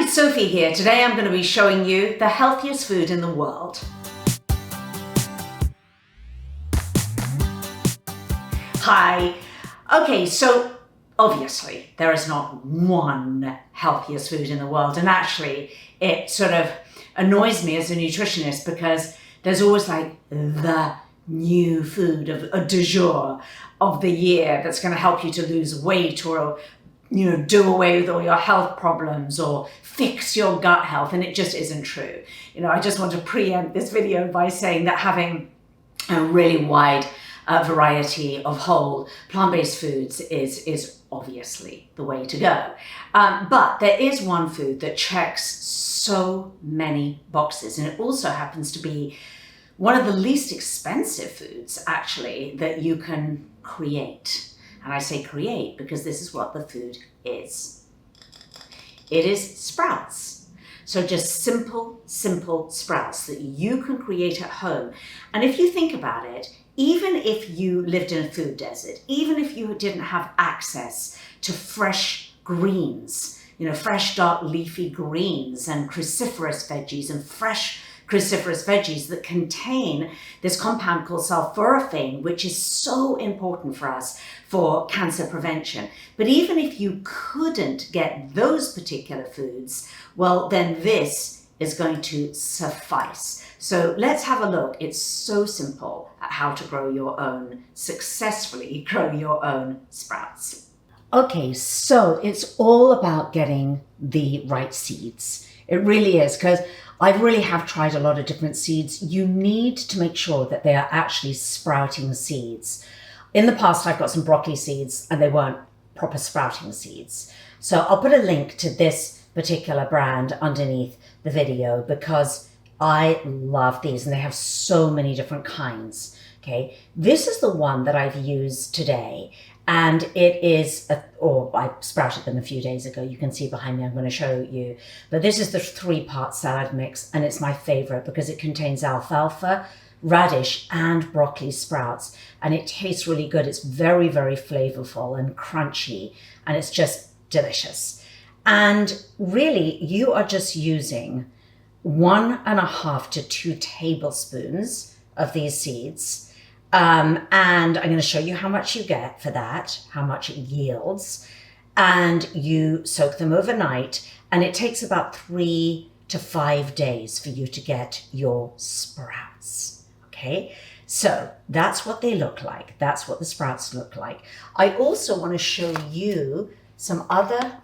Hi, Sophie here. Today I'm going to be showing you the healthiest food in the world. Hi. Okay, so obviously there is not one healthiest food in the world, and actually it sort of annoys me as a nutritionist because there's always like the new food of a du jour of the year that's going to help you to lose weight or do away with all your health problems or fix your gut health, and it just isn't true. I just want to preempt this video by saying that having a really wide variety of whole plant-based foods is obviously the way to go. But there is one food that checks so many boxes, and it also happens to be one of the least expensive foods, actually, that you can create. And I say create because this is what the food is. It is sprouts. So just simple sprouts that you can create at home. And if you think about it, even if you lived in a food desert, even if you didn't have access to fresh greens, fresh dark leafy greens and cruciferous veggies and fresh cruciferous veggies that contain this compound called sulforaphane, which is so important for us for cancer prevention. But even if you couldn't get those particular foods, well, then this is going to suffice. So let's have a look. It's so simple at how to successfully grow your own sprouts. Okay, so it's all about getting the right seeds. It really is, because I really have tried a lot of different seeds. You need to make sure that they are actually sprouting seeds. In the past, I've got some broccoli seeds and they weren't proper sprouting seeds. So I'll put a link to this particular brand underneath the video because I love these and they have so many different kinds. Okay, this is the one that I've used today. And it is, I sprouted them a few days ago. You can see behind me, I'm going to show you. But this is the 3-part salad mix, and it's my favorite because it contains alfalfa, radish, and broccoli sprouts. And it tastes really good. It's very, very flavorful and crunchy, and it's just delicious. And really, you are just using 1.5 to 2 tablespoons of these seeds. And I'm going to show you how much you get for that, how much it yields. And you soak them overnight, and it takes about 3 to 5 days for you to get your sprouts. Okay, so that's what they look like. That's what the sprouts look like. I also want to show you some other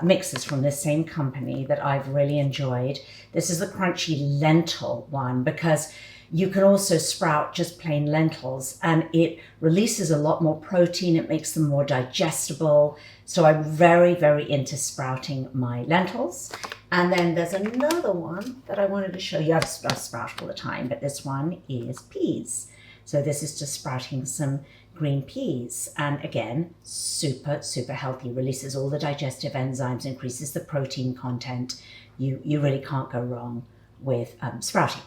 mixes from this same company that I've really enjoyed. This is the crunchy lentil one because you can also sprout just plain lentils and it releases a lot more protein. It makes them more digestible. So I'm very, very into sprouting my lentils. And then there's another one that I wanted to show you. I sprout all the time, but this one is peas. So this is just sprouting some green peas. And again, super healthy, releases all the digestive enzymes, increases the protein content. You really can't go wrong with sprouting.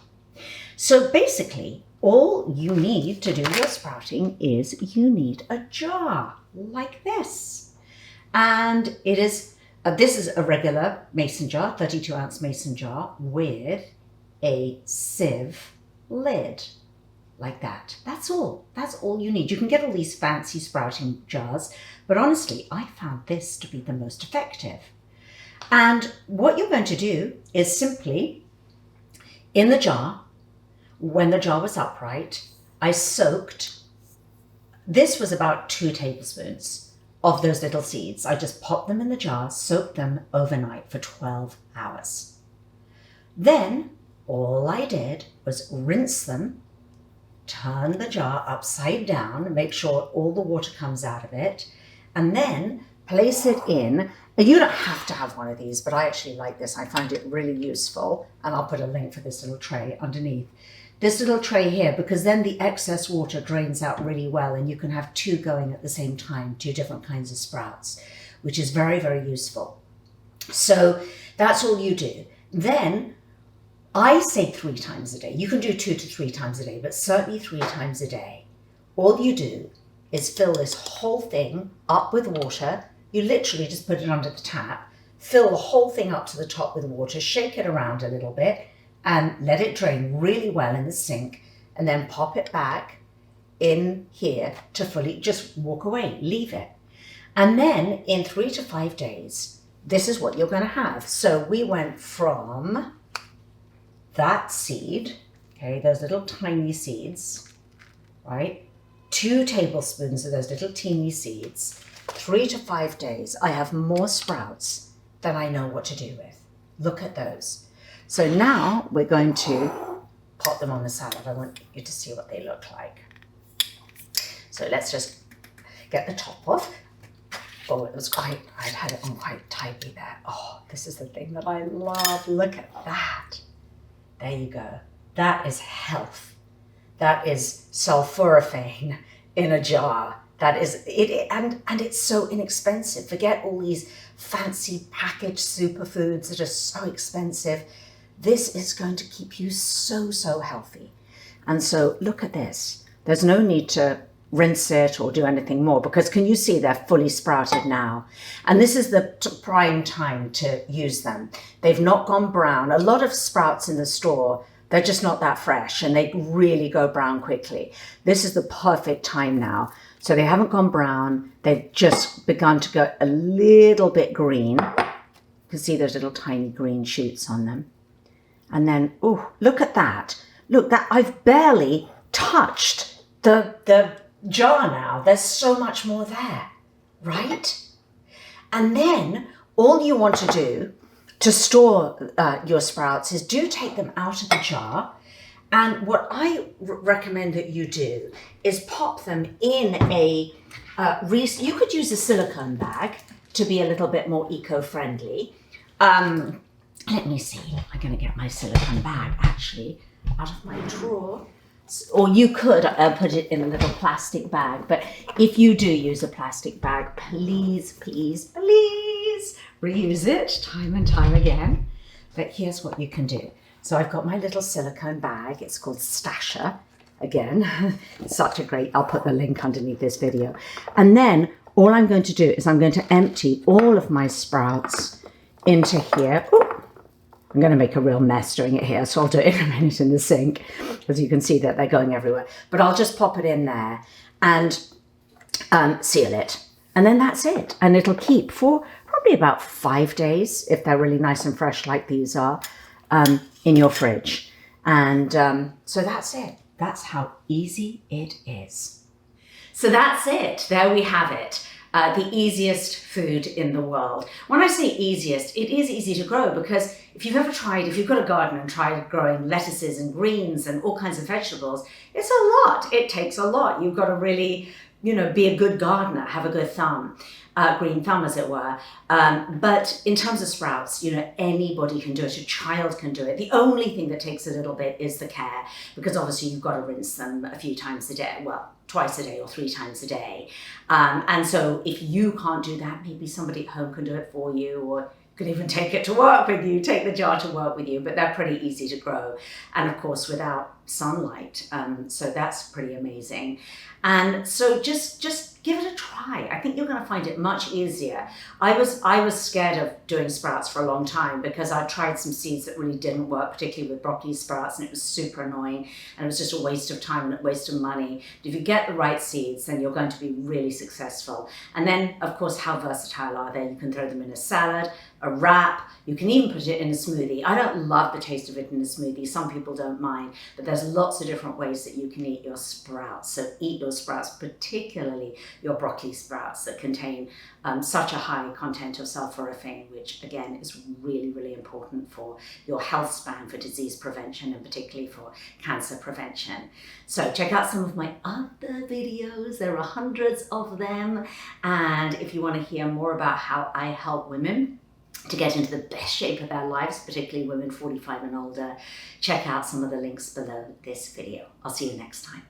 So basically, all you need to do your sprouting is you need a jar like this. And it is, this is a regular mason jar, 32-ounce mason jar with a sieve lid like that. That's all you need. You can get all these fancy sprouting jars, but honestly, I found this to be the most effective. And what you're going to do is simply, in the jar, when the jar was upright, I soaked, this was about 2 tablespoons of those little seeds. I just popped them in the jar, soaked them overnight for 12 hours. Then all I did was rinse them, turn the jar upside down, make sure all the water comes out of it, and then place it in. You don't have to have one of these, but I actually like this. I find it really useful, and I'll put a link for this little tray underneath. This little tray here, because then the excess water drains out really well and you can have 2 going at the same time, 2 different kinds of sprouts, which is very, very useful. So that's all you do. Then I say 3 times a day. You can do 2 to 3 times a day, but certainly 3 times a day. All you do is fill this whole thing up with water. You literally just put it under the tap, fill the whole thing up to the top with water, shake it around a little bit, and let it drain really well in the sink, and then pop it back in here to fully just walk away, leave it. And then in 3 to 5 days, this is what you're going to have. So we went from that seed, okay, those little tiny seeds, right? 2 tablespoons of those little teeny seeds, 3 to 5 days. I have more sprouts than I know what to do with. Look at those. So now we're going to pop them on the salad. I want you to see what they look like. So let's just get the top off. Oh, it was quite, I'd had it on quite tightly there. Oh, this is the thing that I love. Look at that. There you go. That is health. That is sulforaphane in a jar. That is it, and it's so inexpensive. Forget all these fancy packaged superfoods that are so expensive. This is going to keep you so healthy. And so look at this. There's no need to rinse it or do anything more, because can you see they're fully sprouted now? And this is the prime time to use them. They've not gone brown. A lot of sprouts in the store, they're just not that fresh and they really go brown quickly. This is the perfect time now. So they haven't gone brown. They've just begun to go a little bit green. You can see those little tiny green shoots on them. And then, oh, look at that. Look, that I've barely touched the jar now. There's so much more there, right? And then all you want to do to store your sprouts is do take them out of the jar. And what I recommend that you do is pop them in a, you could use a silicone bag to be a little bit more eco-friendly. Let me see, I'm gonna get my silicone bag actually out of my drawer. Or you could put it in a little plastic bag, but if you do use a plastic bag, please reuse it time and time again. But here's what you can do. So I've got my little silicone bag. It's called Stasher. Again, such a great, I'll put the link underneath this video. And then all I'm going to do is I'm going to empty all of my sprouts into here. Ooh, I'm going to make a real mess doing it here, so I'll do it in a minute in the sink, as you can see that they're going everywhere. But I'll just pop it in there and seal it. And then that's it. And it'll keep for probably about 5 days, if they're really nice and fresh like these are, in your fridge. And so that's it. That's how easy it is. So that's it. There we have it. The easiest food in the world. When I say easiest, it is easy to grow, because if you've got a garden and tried growing lettuces and greens and all kinds of vegetables, it's a lot. It takes a lot. You've got to really, be a good gardener, have a good thumb, green thumb as it were. But in terms of sprouts, anybody can do it. A child can do it. The only thing that takes a little bit is the care, because obviously you've got to rinse them a few times a day. Well, twice a day or 3 times a day. And so if you can't do that, maybe somebody at home can do it for you, or you can even take it to work with you, take the jar to work with you, but they're pretty easy to grow. And of course, without sunlight. So that's pretty amazing. And so just give it a try. I think you're going to find it much easier. I was scared of doing sprouts for a long time, because I tried some seeds that really didn't work, particularly with broccoli sprouts, and it was super annoying, and it was just a waste of time and a waste of money. But if you get the right seeds, then you're going to be really successful. And then, of course, how versatile are they? You can throw them in a salad, a wrap. You can even put it in a smoothie. I don't love the taste of it in a smoothie. Some people don't mind, but there's lots of different ways that you can eat your sprouts. So eat your sprouts, particularly your broccoli sprouts that contain such a high content of sulforaphane, which again is really, really important for your health span, for disease prevention, and particularly for cancer prevention. So check out some of my other videos. There are hundreds of them. And if you want to hear more about how I help women to get into the best shape of their lives, particularly women 45 and older, check out some of the links below this video. I'll see you next time.